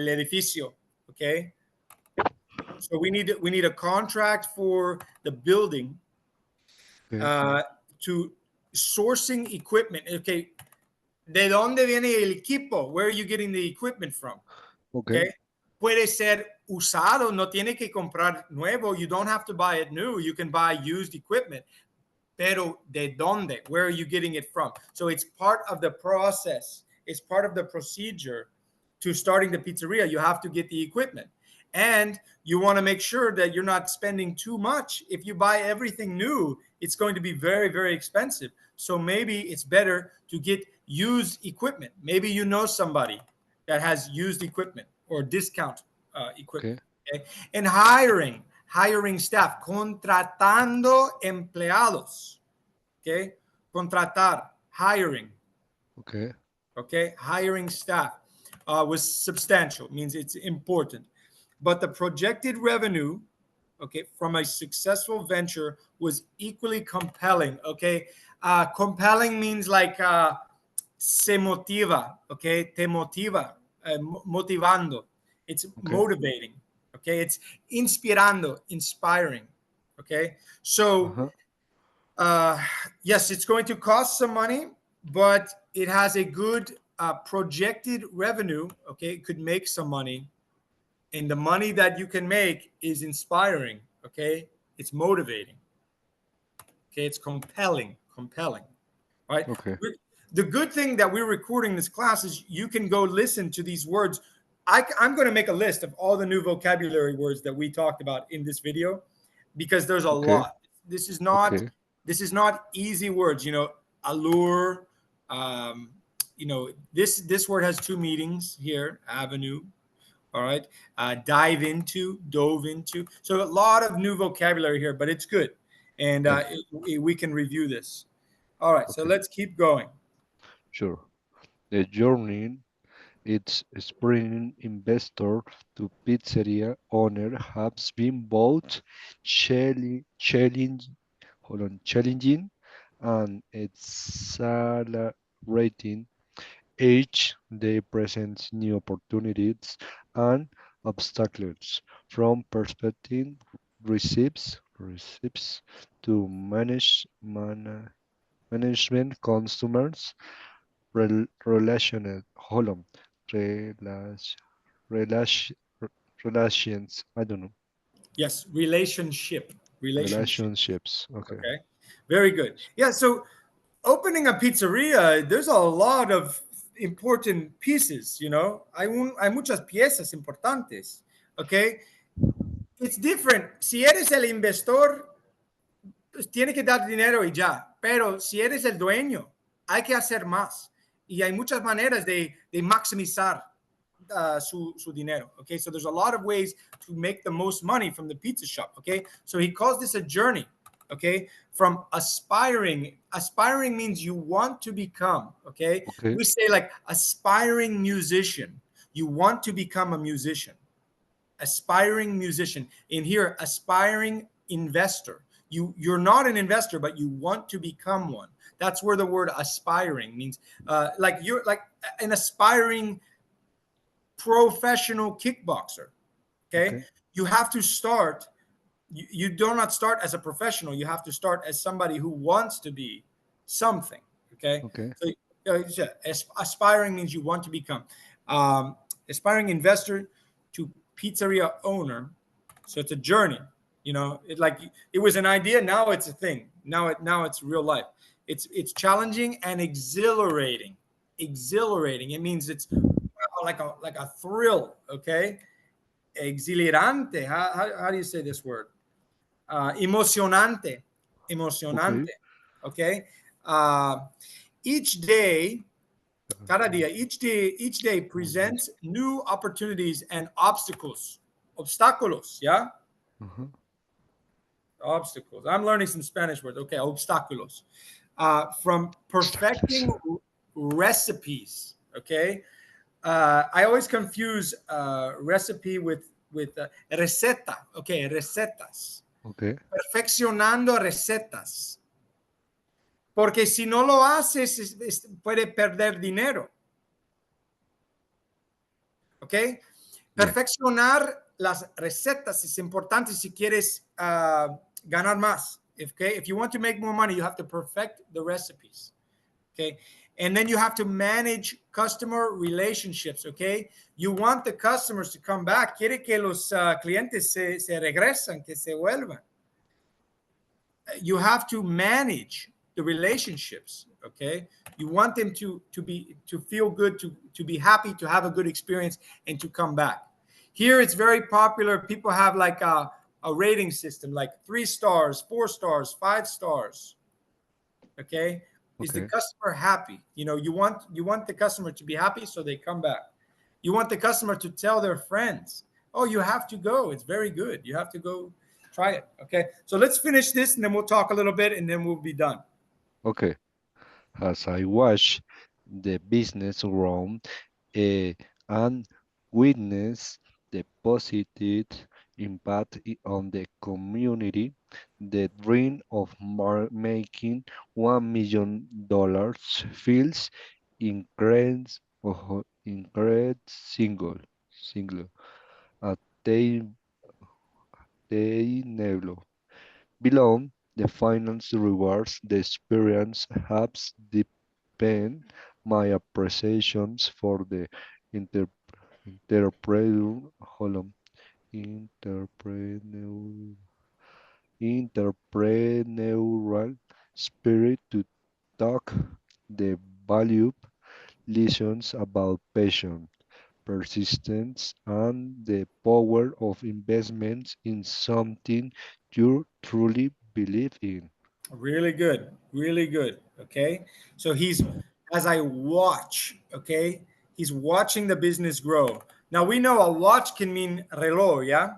edificio. Okay, so we need a contract for the building, Okay. uh, to sourcing equipment. Okay, ¿de dónde viene el equipo? Where are you getting the equipment from? Okay. Okay, puede ser usado, no tiene que comprar nuevo. You don't have to buy it new. You can buy used equipment. Pero ¿de dónde? Where are you getting it from? So it's part of the process. It's part of the procedure to starting the pizzeria. You have to get the equipment. And you want to make sure that you're not spending too much. If you buy everything new, it's going to be very, very expensive. So maybe it's better to get used equipment. Maybe you know somebody that has used equipment or discount equipment. Okay. Okay? And hiring staff, contratando empleados. Okay, contratar, hiring. Okay. Okay, hiring staff was substantial, means it's important. But the projected revenue, okay, from a successful venture was equally compelling. Okay, compelling means like se motiva. Okay, te motiva, motivando. It's Okay. motivating. Okay, it's inspirando, inspiring. Okay, so Uh-huh. uh, yes, it's going to cost some money, but it has a good projected revenue. Okay, it could make some money, and the money that you can make is inspiring. Okay, it's motivating. Okay, it's compelling. Right. Okay. The good thing that we're recording this class is you can go listen to these words. I'm going to make a list of all the new vocabulary words that we talked about in this video, because there's a Okay. lot. This is not Okay. this is not easy words. Allure. This word has two meanings here. Avenue. All right. Dove into. So a lot of new vocabulary here, but it's good, and Yeah. we can review this. All right. So Okay. let's keep going. Sure. The journey, its spring investor to pizzeria owner has been both challenging and exhilarating. Each day presents new opportunities and obstacles from perspective receipts to management, customers, relational, hold on, relation, relation, relations, I don't know, Yes, relationship. relationships. Okay. Okay, very good. Yeah, so opening a pizzeria, there's a lot of important pieces. Hay muchas piezas importantes. Okay, it's different. Si eres el investor, pues tiene que dar dinero y ya. Pero si eres el dueño, hay que hacer más. Y hay muchas maneras de maximizar su dinero. Okay, so there's a lot of ways to make the most money from the pizza shop. Okay, so he calls this a journey. Okay, from aspiring. Aspiring means you want to become. Okay, Okay. we say like aspiring musician. You want to become a musician. Aspiring musician. In here, aspiring investor. You're not an investor, but you want to become one. That's where the word aspiring means. Like you're like an aspiring professional kickboxer. Okay, Okay. you have to start. You do not start as a professional. You have to start as somebody who wants to be something. Okay, Okay. so aspiring means you want to become aspiring investor to pizzeria owner. So it's a journey. You know, it was an idea. Now it's a thing. Now it's real life. It's challenging and exhilarating. Exhilarating. It means it's like a thrill. Okay, exhilarante. How do you say this word? Emocionante. Okay. Emocionante. Okay. Uh, each day, cada día, each day Mhm. presents new opportunities and obstacles. Obstáculos, yeah? Uh-huh. Obstacles. I'm learning some Spanish words. Okay, obstáculos. From Obstacles. perfecting recipes. Okay. I always confuse recipe with receta. Okay, recetas. Okay. Perfeccionando recetas. Porque si no lo haces, puede perder dinero. ¿Ok? Yeah. Perfeccionar las recetas es importante si quieres ganar más. Okay? If you want to make more money, you have to perfect the recipes. Okay? And then you have to manage customer relationships. Okay? You want the customers to come back. Quiere que los clientes se regresan, que se vuelvan. You have to manage the relationships. Okay, you want them to feel good, to be happy, to have a good experience, and to come back. Here it's very popular. People have like a rating system, like 3 stars, 4 stars, 5 stars. Okay, is the Okay. customer happy? You know, you want the customer to be happy, so they come back. You want the customer to tell their friends, oh, you have to go, it's very good, you have to go try it. Okay, so let's finish this and then we'll talk a little bit and then we'll be done. Okay. As I watch the business grow and witness the positive impact on the community, the dream of making $1 million feels increased, single, attain- attainable. Below, the finance rewards the experience has deepened my appreciations for the inter entrepreneur, hold on, entrepreneurial spirit to talk the valued lessons about passion, persistence, and the power of investments in something you truly believe in. Really good, really good. Okay, so he's, as I watch, okay, he's watching the business grow. Now we know a watch can mean reloj, yeah,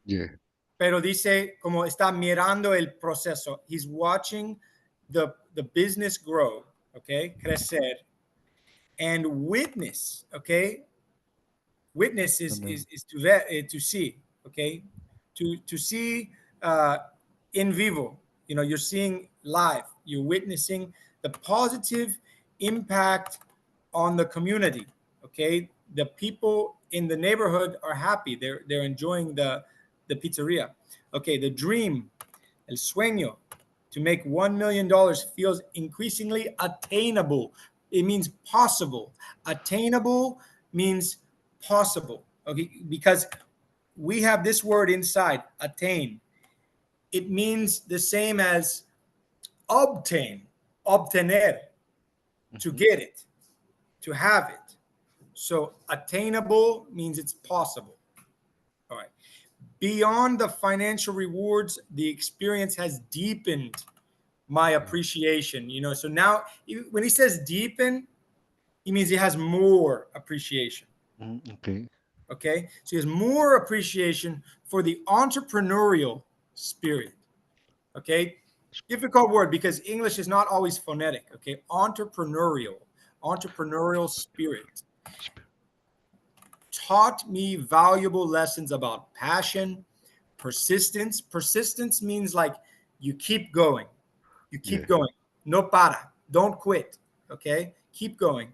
Yeah. pero dice como está mirando el proceso. He's watching the business grow, okay, crecer, and witness, okay. Witness is to see, okay, to see in vivo. You know, you're seeing live. You're witnessing the positive impact on the community. Okay, the people in the neighborhood are happy. They're enjoying the pizzeria. Okay, the dream, el sueño, to make $1 million feels increasingly attainable. It means possible. Attainable means possible. Okay, because we have this word inside, attain. It means the same as obtain, obtener, to Mhm. get it, to have it. So attainable means it's possible. All right. Beyond the financial rewards, the experience has deepened my appreciation. You know, so now when he says deepen, he means he has more appreciation. Okay. Okay, so he has more appreciation for the entrepreneurial spirit. Okay, difficult word because English is not always phonetic. Okay, entrepreneurial spirit taught me valuable lessons about passion, persistence. Persistence means like you keep going, Yeah. no para. Don't quit. Okay, keep going.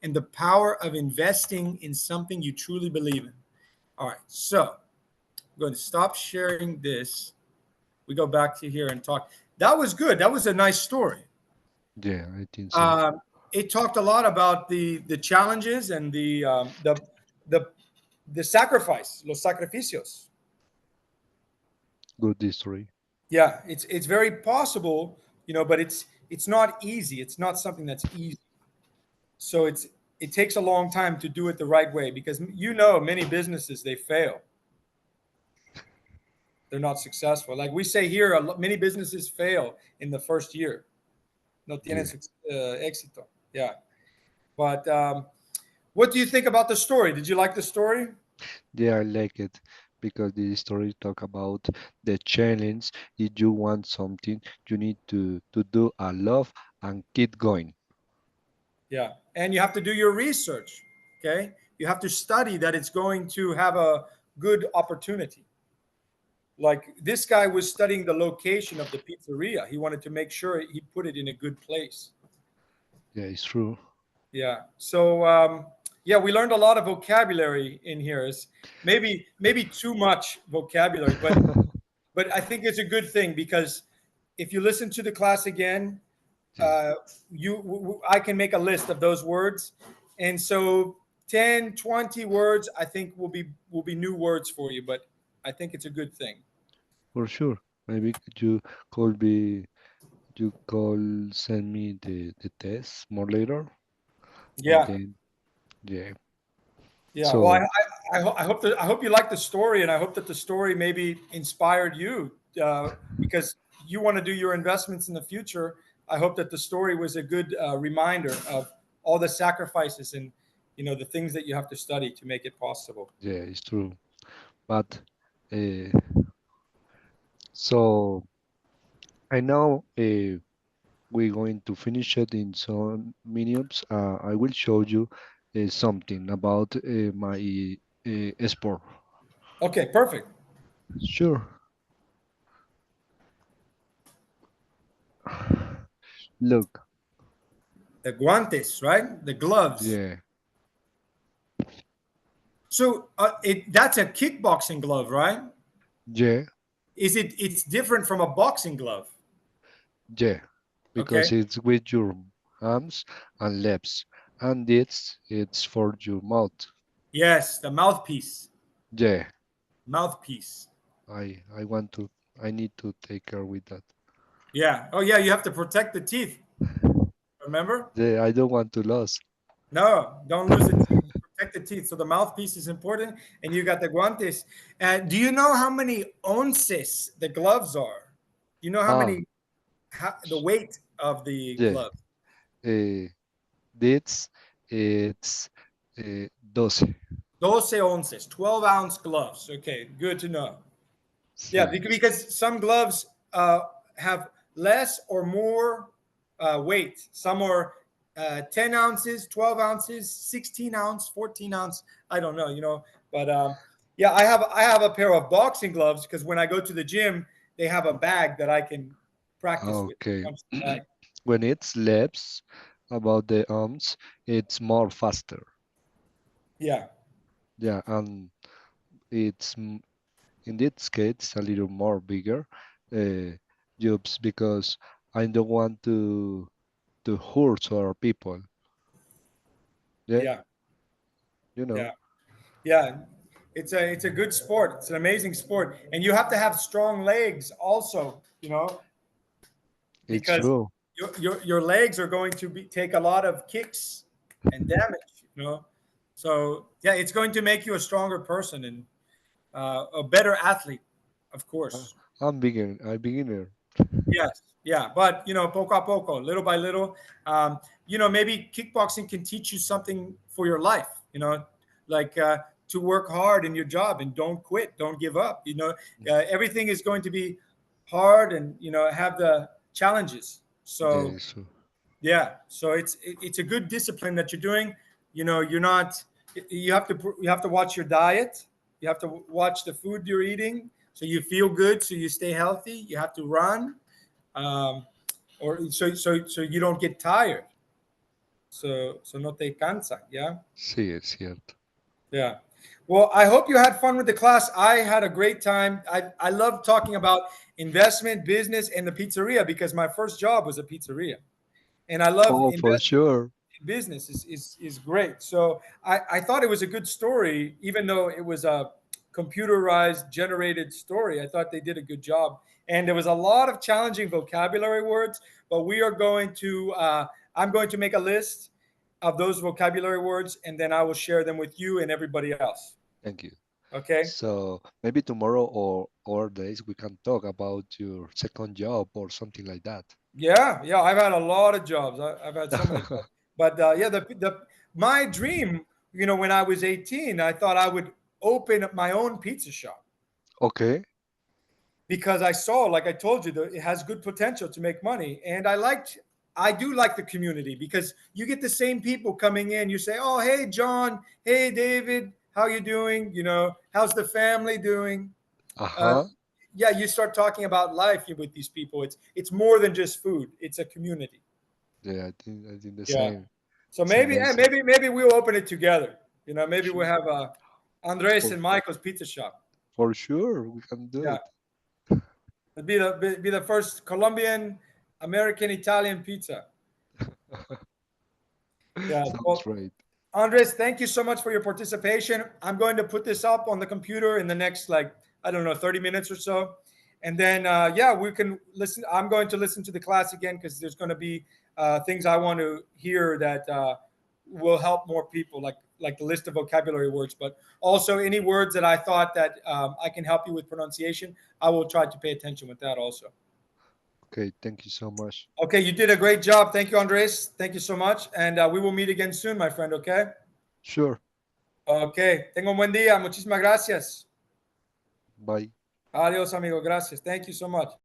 And the power of investing in something you truly believe in. All right, so I'm going to stop sharing this. We go back to here and talk. That was good. That was a nice story. Yeah, I think so. Um, it talked a lot about the challenges and the the sacrifice, los sacrificios. Good history. Yeah, it's very possible, but it's not easy. It's not something that's easy. So it takes a long time to do it the right way because many businesses they fail. They're not successful. Like we say here, many businesses fail in the first year. No tienen Yeah, éxito. Yeah. But what do you think about the story? Did you like the story? yeah, I like it because the story talk about the challenge. If you want something, you need to do a love and keep going. Yeah. And you have to do your research. Okay. You have to study that it's going to have a good opportunity. Like this guy was studying the location of the pizzeria. He wanted to make sure he put it in a good place. Yeah, it's true. Yeah. So yeah, we learned a lot of vocabulary in here. It's maybe too much vocabulary, but I think it's a good thing because if you listen to the class again, Yeah, I can make a list of those words, and so 10, 20 words I think will be new words for you. But I think it's a good thing. for sure. Maybe could be you could send me the test more later, and Yeah. then yeah. Yeah, well, So I hope you like the story, and I hope that the story maybe inspired you because you want to do your investments in the future. I hope that the story was a good reminder of all the sacrifices and the things that you have to study to make it possible. yeah, it's true. But uh, so I know we're going to finish it in some minutes. I will show you something about my sport. Okay, perfect. Sure. Look, The guantes, right? The gloves. yeah, So that's a kickboxing glove, right? yeah, It's different from a boxing glove. yeah, because Okay. it's with your arms and legs, and it's for your mouth. Yes, the mouthpiece. Yeah, Mouthpiece. I want to, I need to take care with that. Yeah. Oh, yeah. You have to protect the teeth. Remember? Yeah, I don't want to lose. No, don't lose the teeth. Protect the teeth. So the mouthpiece is important, and you got the guantes. Do you know how many onces the gloves are? You know how Ah, many the weight of the yeah, glove? uh, it's 12. 12 onces, 12-ounce gloves. Okay, good to know. Yeah, Sí. because some gloves have less or more weight. Some are 10 ounces, 12 ounces, 16 ounce, 14 ounce. I don't know, but yeah, I have a pair of boxing gloves because when I go to the gym, they have a bag that I can practice with. Okay. Comes to the bag. When it's less about the arms, it's more faster. Yeah, Yeah, and it's in this case a little more bigger uh, jobs because I don't want to hurt our people. Yeah, yeah, you know, yeah, yeah. It's a good sport. It's an amazing sport, and you have to have strong legs also. it's Because true. your legs are going to take a lot of kicks and damage. So yeah, it's going to make you a stronger person and a better athlete, of Uh, course. I'm beginner. Yes, yeah, but poco a poco, little by little, maybe kickboxing can teach you something for your life. Like to work hard in your job and don't quit, don't give up. Everything is going to be hard and have the challenges. Yeah, So it's true. yeah, so it's a good discipline that you're doing. You're not. You have to watch your diet. You have to watch the food you're eating, so you feel good, so you stay healthy. You have to run. Um, or so you don't get tired. So no te cansa, yeah? Sí, es cierto. Yeah. Well, I hope you had fun with the class. I had a great time. I love talking about investment, business, and the pizzeria because my first job was a pizzeria. And I love Oh, for investment. sure. Business is great. So I thought it was a good story, even though it was a computerized generated story. I thought they did a good job. And there was a lot of challenging vocabulary words, but we are going to, I'm going to make a list of those vocabulary words, and then I will share them with you and everybody else. Thank you. Okay. So maybe tomorrow or days we can talk about your second job or something like that. Yeah. Yeah. I've had a lot of jobs. I've had so many jobs. But yeah, my dream, when I was 18, I thought I would open up my own pizza shop Okay. because I saw, like I told you, that it has good potential to make money. And I do like the community because you get the same people coming in. You say, "Oh, hey, John. Hey, David. How you doing? How's the family doing?" Uh, Uh-huh. yeah, you start talking about life with these people. It's more than just food. It's a community. Yeah, I think the Yeah. same. So It's maybe, amazing. maybe we'll open it together. Maybe we'll Sure. have Andres For, and Michael's pizza shop. for sure, we can do Yeah, it. it'd be the first Colombian American Italian pizza. Yeah. Sounds Well, right. Andres, thank you so much for your participation. I'm going to put this up on the computer in the next, like, I don't know, 30 minutes or so. And then, yeah, we can listen. I'm going to listen to the class again because there's going to be things I want to hear that will help more people, like the list of vocabulary words, but also any words that I thought that I can help you with pronunciation. I will try to pay attention with that also. Okay, thank you so much. Okay, you did a great job. Thank you, Andres. Thank you so much. And we will meet again soon, my friend, okay? Sure. Ok, tengo un buen día. Muchísimas gracias. Bye. Adiós, amigo. Gracias. Thank you so much.